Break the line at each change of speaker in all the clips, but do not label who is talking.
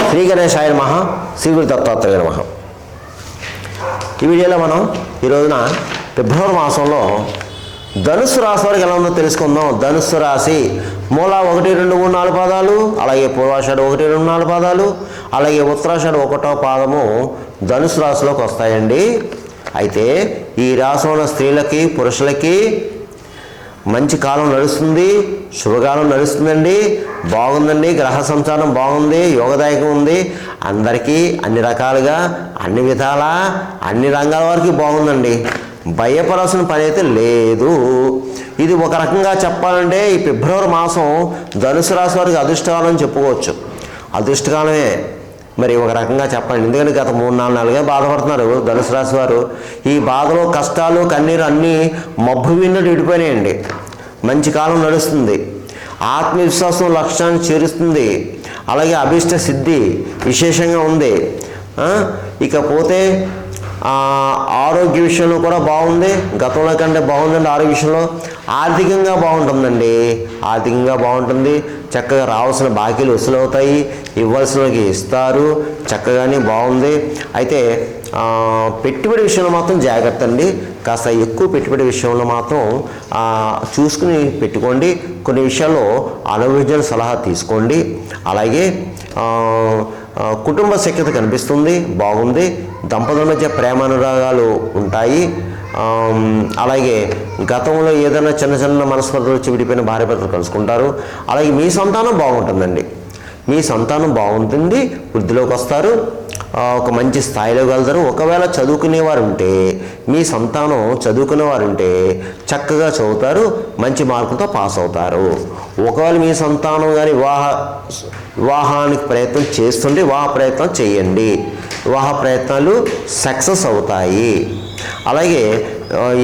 శ్రీ గణేశాయ నమః, శ్రీ గురు దత్తాత్రేయ నమః. ఈ వీడియోలో మనం ఈ రోజున ఫిబ్రవరి మాసంలో ధనుస్సు రాశి వారికి ఎలా ఉందో తెలుసుకుందాం. ధనుస్సు రాశి మూల 1, 2, 3, 4 పాదాలు, అలాగే పూర్వాషాఢ 1, 2, 4 పాదాలు, అలాగే ఉత్తరాషాఢ 1వ పాదము ధనుస్సు రాశిలోకి వస్తాయండి. అయితే ఈ రాశిలో ఉన్న స్త్రీలకి పురుషులకి మంచి కాలం నడుస్తుంది, శుభకాలం నడుస్తుందండి, బాగుందండి. గ్రహ సంచారం బాగుంది, యోగదాయకం ఉంది. అందరికీ అన్ని రకాలుగా అన్ని విధాల అన్ని రంగాల వరకు బాగుందండి. భయపడాల్సిన పని అయితే లేదు. ఇది ఒక రకంగా చెప్పాలంటే ఈ ఫిబ్రవరి మాసం ధనుసు రాశి వారికి అదృష్టకాలం అని చెప్పుకోవచ్చు. అదృష్టకాలమే మరి ఒక రకంగా చెప్పండి. ఎందుకంటే గత 3-4 నెలలుగా బాధపడుతున్నారు ధనుసు రాశి వారు. ఈ బాధలో కష్టాలు కన్నీరు అన్నీ మబ్బు విన్నట్టు విడిపోయినాయండి. మంచి కాలం నడుస్తుంది, ఆత్మవిశ్వాసం లక్ష్యాన్ని చేరుస్తుంది, అలాగే అభిష్ట సిద్ధి విశేషంగా ఉంది. ఇకపోతే ఆరోగ్య విషయంలో కూడా బాగుంది, గతంలో కంటే బాగుందండి. ఆరోగ్య విషయంలో ఆర్థికంగా బాగుంటుందండి, ఆర్థికంగా బాగుంటుంది. చక్కగా రావాల్సిన బాకీలు వసూలవుతాయి, ఇవ్వాల్సినవి ఇస్తారు, చక్కగానే బాగుంది. అయితే పెట్టుబడి విషయంలో మాత్రం జాగ్రత్త అండి. కాస్త ఎక్కువ పెట్టుబడి విషయంలో మాత్రం చూసుకుని పెట్టుకోండి. కొన్ని విషయాల్లో అనుభవజ్ఞుల సలహా తీసుకోండి. అలాగే కుటుంబ సఖ్యత కనిపిస్తుంది, బాగుంది. దంపతుల మధ్య ప్రేమానురాగాలు ఉంటాయి. అలాగే గతంలో ఏదైనా చిన్న చిన్న మనస్పర్ధలు వచ్చి విడిపోయిన భార్యాభర్తలు కలుసుకుంటారు. అలాగే మీ సంతానం బాగుంటుందండి, మీ సంతానం బాగుంటుంది, వృద్ధిలోకి వస్తారు, ఒక మంచి స్థాయిలో వెళ్తారు. ఒకవేళ చదువుకునేవారు ఉంటే మీ సంతానం చదువుకునేవారు ఉంటే చక్కగా చదువుతారు, మంచి మార్కులతో పాస్ అవుతారు. ఒకవేళ మీ సంతానం కానీ వివాహానికి ప్రయత్నం చేస్తుంటే వివాహ ప్రయత్నం చేయండి, వివాహ ప్రయత్నాలు సక్సెస్ అవుతాయి. అలాగే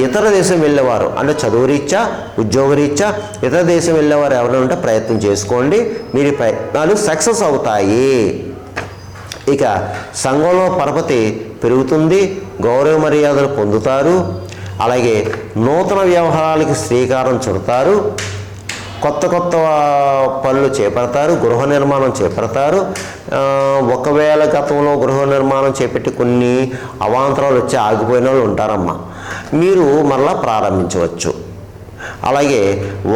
ఇతర దేశం వెళ్ళేవారు అంటే చదువు రీత్యా ఉద్యోగ రీత్యా ఇతర దేశం వెళ్ళేవారు ఎవరైనా ఉంటే ప్రయత్నం చేసుకోండి, మీరు ప్రయత్నాలు సక్సెస్ అవుతాయి. ఇక సంఘంలో పరపతి పెరుగుతుంది, గౌరవ మర్యాదలు పొందుతారు. అలాగే నూతన వ్యవహారాలకి శ్రీకారం చుడతారు, కొత్త కొత్త పనులు చేపడతారు, గృహ నిర్మాణం చేపడతారు. ఒకవేళ గతంలో గృహ నిర్మాణం చేపట్టి కొన్ని అవాంతరాలు వచ్చి ఆగిపోయిన వాళ్ళు ఉంటారమ్మా, మీరు మరలా ప్రారంభించవచ్చు. అలాగే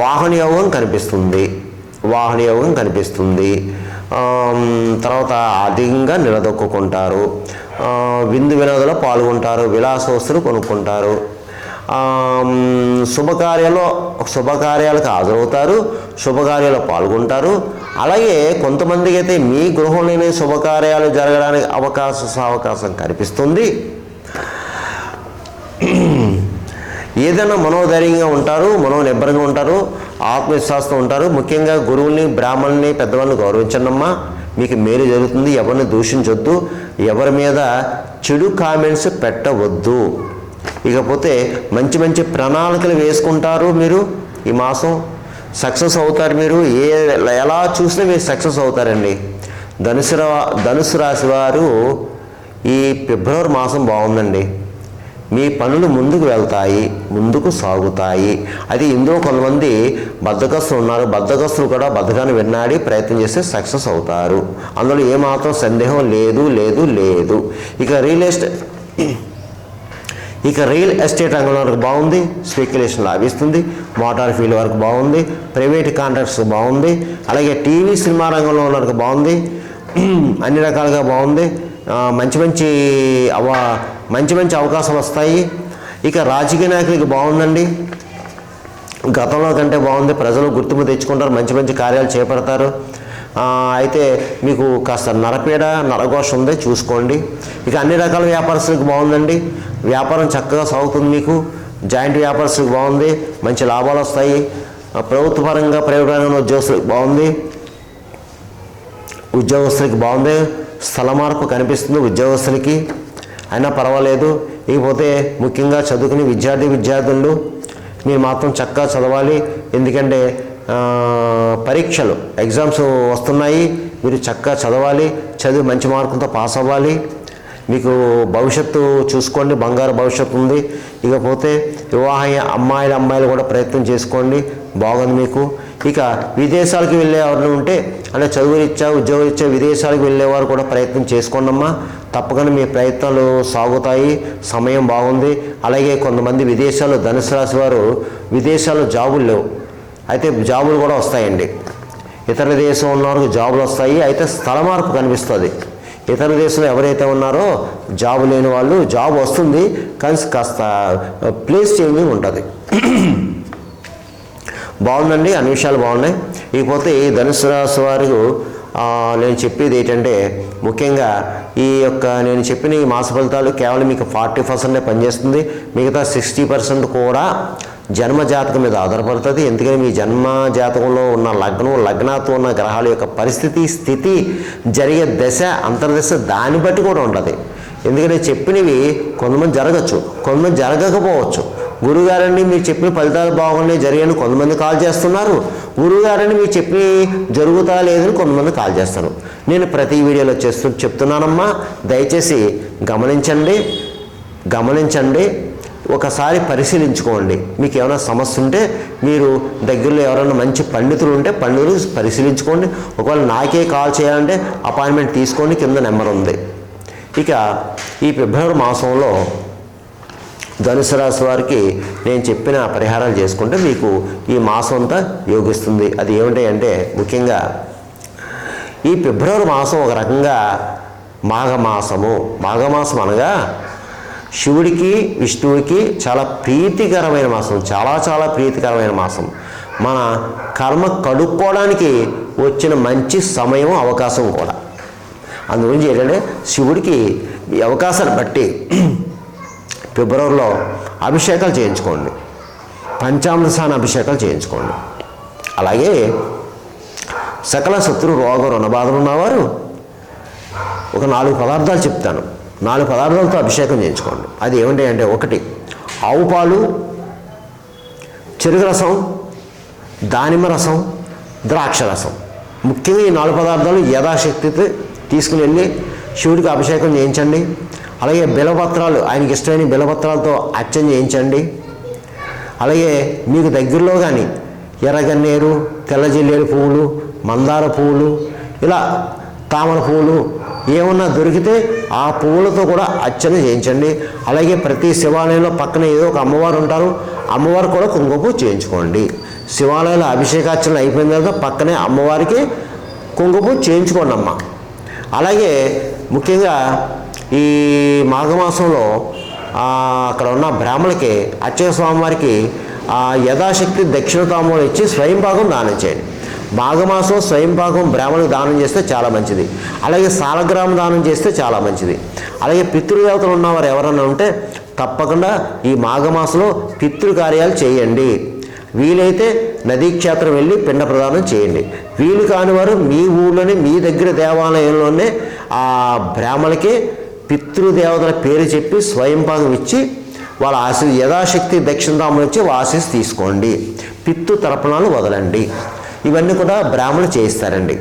వాహన యోగం కనిపిస్తుంది, వాహన యోగం కనిపిస్తుంది. తర్వాత అధికంగా నిలదొక్కుంటారు, విందు వినోదంలో పాల్గొంటారు, విలాస వస్తువులు కొనుక్కుంటారు, శుభకార్యాలకు హాజరవుతారు, శుభకార్యాలు పాల్గొంటారు. అలాగే కొంతమందికి అయితే మీ గృహంలోనే శుభకార్యాలు జరగడానికి అవకాశం కనిపిస్తుంది. ఏదైనా మనోధైర్యంగా ఉంటారు, మనోనిబ్బరంగా ఉంటారు, ఆత్మవిశ్వాసంతో ఉంటారు. ముఖ్యంగా గురువుల్ని బ్రాహ్మణుల్ని పెద్దవాళ్ళని గౌరవించండి అమ్మా, మీకు మేలు జరుగుతుంది. ఎవరిని దూషించొద్దు, ఎవరి మీద చెడు కామెంట్స్ పెట్టవద్దు. ఇకపోతే మంచి మంచి ప్రణాళికలు వేసుకుంటారు, మీరు ఈ మాసం సక్సెస్ అవుతారు. మీరు ఎలా చూసినా మీరు సక్సెస్ అవుతారండి. ధనుసు రాశి వారు ఈ ఫిబ్రవరి మాసం బాగుందండి, మీ పనులు ముందుకు వెళ్తాయి, ముందుకు సాగుతాయి. అది ఇందులో కొంతమంది బద్ధకస్తులు ఉన్నారు, బద్ధకస్తులు కూడా బద్ధకాన్ని వెన్నాడి ప్రయత్నం చేస్తే సక్సెస్ అవుతారు. అందులో ఏమాత్రం సందేహం లేదు లేదు లేదు. ఇక రియల్ ఎస్టేట్ రంగంలో వరకు బాగుంది, స్పెక్యులేషన్ లాభిస్తుంది, మోటార్ ఫీల్డ్ వరకు బాగుంది, ప్రైవేట్ కాంట్రాక్ట్స్ బాగుంది. అలాగే టీవీ సినిమా రంగంలో ఉన్న వరకు బాగుంది, అన్ని రకాలుగా బాగుంది. మంచి మంచి అవకాశాలు వస్తాయి. ఇక రాజకీయ నాయకులకి బాగుందండి, గతంలో కంటే బాగుంది. ప్రజలు గుర్తింపు తెచ్చుకుంటారు, మంచి మంచి కార్యాలు చేపడతారు. అయితే మీకు కాస్త నరఘోష ఉంది, చూసుకోండి. ఇక అన్ని రకాల వ్యాపారస్తులకు బాగుందండి, వ్యాపారం చక్కగా సాగుతుంది. మీకు జాయింట్ వ్యాపారస్తులకు బాగుంది, మంచి లాభాలు వస్తాయి. ప్రభుత్వ పరంగా ప్రైవేట్ రంగంలో ఉద్యోగస్తులకి బాగుంది. స్థల మార్పు కనిపిస్తుంది ఉద్యోగస్తులకి, అయినా పర్వాలేదు. ఇకపోతే ముఖ్యంగా చదువుకునే విద్యార్థులు మీరు మాత్రం చక్కగా చదవాలి. ఎందుకంటే పరీక్షలు ఎగ్జామ్స్ వస్తున్నాయి, మీరు చక్కగా చదవాలి, చదివి మంచి మార్కులతో పాస్ అవ్వాలి. మీకు భవిష్యత్తు చూసుకోండి, బంగారు భవిష్యత్తు ఉంది. ఇకపోతే అమ్మాయిలు కూడా ప్రయత్నం చేసుకోండి, బాగుంది మీకు. ఇక విదేశాలకు వెళ్ళే ఎవరు ఉంటే అంటే చదువురీత్యా ఉద్యోగరీత్యా విదేశాలకు వెళ్ళేవారు కూడా ప్రయత్నం చేసుకోండమ్మా. తప్పకుండా మీ ప్రయత్నాలు సాగుతాయి, సమయం బాగుంది. అలాగే కొంతమంది విదేశాల్లో ధనుసు రాశి వారు విదేశాల్లో జాబులు లేవు, అయితే జాబులు కూడా వస్తాయండి. ఇతర దేశం ఉన్న వారికి జాబులు వస్తాయి, అయితే స్థల మార్పు కనిపిస్తుంది. ఇతర దేశంలో ఎవరైతే ఉన్నారో జాబు లేని వాళ్ళు జాబ్ వస్తుంది, కానీ కాస్త ప్లేస్ చేంజింగ్ ఉంటుంది. బాగుందండి, అన్ని విషయాలు బాగున్నాయి. ఇకపోతే ఈ ధనుసు రాశి వారికి నేను చెప్పేది ఏంటంటే ముఖ్యంగా నేను చెప్పిన ఈ మాస ఫలితాలు కేవలం మీకు 40% పనిచేస్తుంది. మిగతా 60% కూడా జన్మ జాతకం మీద ఆధారపడుతుంది. ఎందుకని మీ జన్మ జాతకంలో ఉన్న లగ్నాతో ఉన్న గ్రహాల యొక్క పరిస్థితి, స్థితి, జరిగే దశ, అంతర్దశ దాన్ని బట్టి కూడా ఉంటుంది. ఎందుకంటే చెప్పినవి కొంతమంది జరగచ్చు, కొంతమంది జరగకపోవచ్చు. గురువుగారండి మీరు చెప్పిన ఫలితాలు బాగున్నాయి జరిగాయని కొంతమంది కాల్ చేస్తున్నారు. గురువుగారండి మీరు చెప్పి జరుగుతా లేదని కొంతమంది కాల్ చేస్తారు. నేను ప్రతి వీడియోలో చెప్తున్నానమ్మా, దయచేసి గమనించండి, ఒకసారి పరిశీలించుకోండి. మీకు ఏమైనా సమస్య ఉంటే మీరు దగ్గరలో ఎవరైనా మంచి పండితులు ఉంటే పండితులు పరిశీలించుకోండి. ఒకవేళ నాకే కాల్ చేయాలంటే అపాయింట్మెంట్ తీసుకోండి, కింద నెంబర్ ఉంది. ఇక ఈ ఫిబ్రవరి మాసంలో ధనుసు రాశి వారికి నేను చెప్పిన పరిహారాలు చేసుకుంటే మీకు ఈ మాసం అంతా యోగిస్తుంది. అది ఏమిటి అంటే ముఖ్యంగా ఈ ఫిబ్రవరి మాసం ఒక రకంగా మాఘమాసం అనగా శివుడికి విష్ణువుకి చాలా ప్రీతికరమైన మాసం, చాలా ప్రీతికరమైన మాసం. మన కర్మ కడుక్కోవడానికి వచ్చిన మంచి సమయం, అవకాశం కూడా. అందుగురించి ఏంటంటే శివుడికి ఈ అవకాశాన్ని బట్టి ఫిబ్రవరిలో అభిషేకాలు చేయించుకోండి, పంచామృత స్నాన అభిషేకాలు చేయించుకోండి. అలాగే సకల శత్రు రోగ రుణబాధలు ఉన్నవారు ఒక 4 పదార్థాలు చెప్తాను, 4 పదార్థాలతో అభిషేకం చేయించుకోండి. అది ఏమిటి అంటే 1 ఆవు పాలు, చెరుకు రసం, దానిమ్మ రసం, ద్రాక్ష రసం. ముఖ్యంగా ఈ 4 పదార్థాలు యథాశక్తితో తీసుకుని వెళ్ళి శివుడికి అభిషేకం చేయించండి. అలాగే బిలపత్రాలు, ఆయనకి ఇష్టమైన బిలపత్రాలతో అర్చన చేయించండి. అలాగే మీకు దగ్గరలో కానీ ఎర్రగన్నేరు, తెల్ల జిల్లేడు పువ్వులు, మందార పువ్వులు, ఇలా తామర పువ్వులు ఏమన్నా దొరికితే ఆ పువ్వులతో కూడా అర్చన చేయించండి. అలాగే ప్రతి శివాలయంలో పక్కన ఏదో ఒక అమ్మవారు ఉంటారు, అమ్మవారు కూడా కుంకుమ చేయించుకోండి. శివాలయంలో అభిషేకార్చన అయిపోయిన తర్వాత పక్కనే అమ్మవారికి కుంకుమ చేయించుకోండి అమ్మ. అలాగే ముఖ్యంగా ఈ మాఘమాసంలో అక్కడ ఉన్న బ్రాహ్మణులకి అర్చక స్వామివారికి యథాశక్తి దక్షిణ తాంబూలం ఇచ్చి స్వయంపాకం దానం చేయండి. మాఘమాసం స్వయంపాకం బ్రాహ్మణులకు దానం చేస్తే చాలా మంచిది. అలాగే సాలగ్రామ దానం చేస్తే చాలా మంచిది. అలాగే పితృదేవతలు ఉన్నవారు ఎవరన్నా ఉంటే తప్పకుండా ఈ మాఘమాసంలో పితృకార్యాలు చేయండి. వీలైతే నదీ క్షేత్రం వెళ్ళి పిండ ప్రదానం చేయండి. వీలు కాని వారు మీ ఊళ్ళోనే మీ దగ్గర దేవాలయంలోనే ఆ బ్రాహ్మణులకి పితృదేవతల పేరు చెప్పి స్వయంపాకం ఇచ్చి వాళ్ళ యథాశక్తి దక్షిణ తాంబూలం ఇచ్చి ఆశీస్ తీసుకోండి. పితృ తర్పణాలు వదలండి. ఇవన్నీ కూడా బ్రాహ్మణులు చేయిస్తారండి.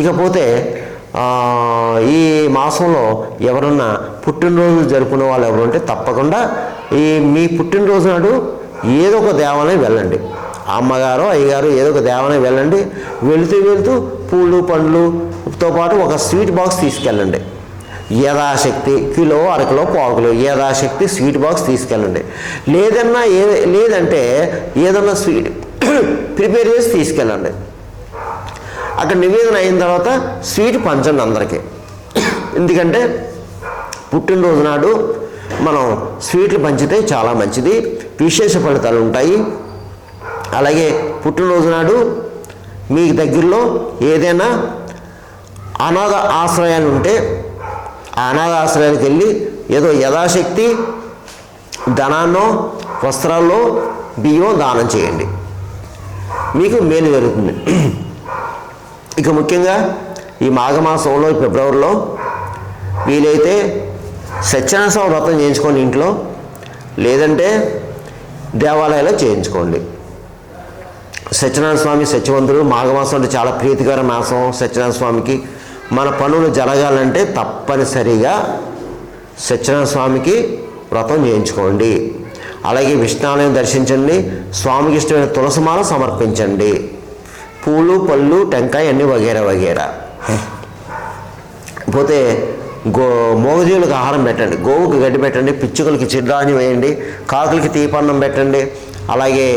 ఇకపోతే ఈ మాసంలో ఎవరన్నా పుట్టినరోజు జరుపుకునే వాళ్ళు ఎవరు ఉంటే తప్పకుండా మీ పుట్టినరోజు నాడు ఏదో ఒక దేవాలయం వెళ్ళండి. అమ్మగారు అయ్యగారు ఏదో ఒక దేవాలయం వెళ్ళండి. వెళుతూ పూలు పండ్లుతో పాటు ఒక స్వీట్ బాక్స్ తీసుకెళ్ళండి. యథాశక్తి కిలో, అరకిలో, పావుకిలో యథాశక్తి స్వీట్ బాక్స్ తీసుకెళ్ళండి. లేదంటే ఏదన్నా స్వీట్ ప్రిపేర్ చేసి తీసుకెళ్ళండి. అక్కడ నివేదన అయిన తర్వాత స్వీట్ పంచండి అందరికీ. ఎందుకంటే పుట్టినరోజు నాడు మనం స్వీట్లు పంచితే చాలా మంచిది, విశేష ఫలితాలు ఉంటాయి. అలాగే పుట్టినరోజు నాడు మీ దగ్గరలో ఏదైనా అనాథ ఆశ్రయాలు ఉంటే ఆ అనాథ ఆశ్రయాలకు వెళ్ళి ఏదో యథాశక్తి ధనాన్నో, వస్త్రాల్లో, బియ్యం దానం చేయండి, మీకు మేలు జరుగుతుంది. ఇక ముఖ్యంగా ఈ మాఘమాసంలో ఫిబ్రవరిలో వీలైతే సత్యనారాయణ స్వామి వ్రతం చేయించుకోండి ఇంట్లో, లేదంటే దేవాలయాల్లో చేయించుకోండి. సత్యనారాయణ స్వామి సత్యవంతుడు. మాఘమాసం అంటే చాలా ప్రీతికర మాసం సత్యనారాయణ స్వామికి. మన పనులు జరగాలంటే తప్పనిసరిగా సత్యనారాయణ స్వామికి వ్రతం చేయించుకోండి. అలాగే విష్ణాలయం దర్శించండి, స్వామికి ఇష్టమైన తులసిమాల సమర్పించండి. పూలు పళ్ళు టెంకాయ అన్నీ వగేరా వగేరా. పోతే మోగజీవులకు ఆహారం పెట్టండి, గోవుకి గడ్డి పెట్టండి, పిచ్చుకలకి చిడ్డాన్యం వేయండి, కాకులకి తీపన్నం పెట్టండి, అలాగే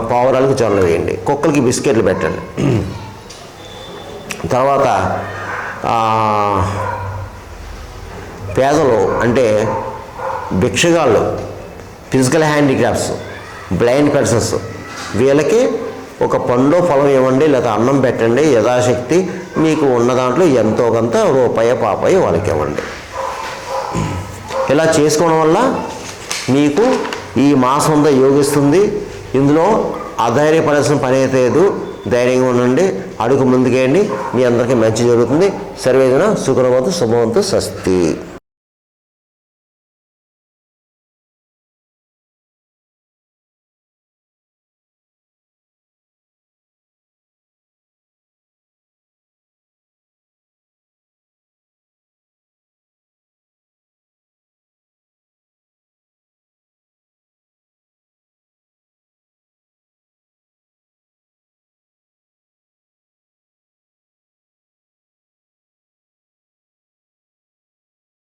పావురాలకు జొన్నలు వేయండి, కుక్కలకి బిస్కెట్లు పెట్టండి. తర్వాత పేదలు అంటే భిక్షగాళ్ళు, ఫిజికల్ హ్యాండిక్రాఫ్ట్స్, బ్లైండ్ పర్సన్స్, వీళ్ళకి ఒక పండు ఫలం ఇవ్వండి, లేదా అన్నం పెట్టండి. యథాశక్తి మీకు ఉన్న దాంట్లో ఎంతో కొంత రూపాయి పాపాయి వాళ్ళకి ఇవ్వండి. ఇలా చేసుకోవడం వల్ల మీకు ఈ మాసం అంతా యోగిస్తుంది. ఇందులో అధైర్యపడాల్సిన పని అయితే లేదు. ధైర్యంగా ఉండండి, అడుగు ముందుకేయండి, మీ అందరికీ మంచి జరుగుతుంది. సర్వేజన సుఖనవంతు శుభవంతు స్వస్తి.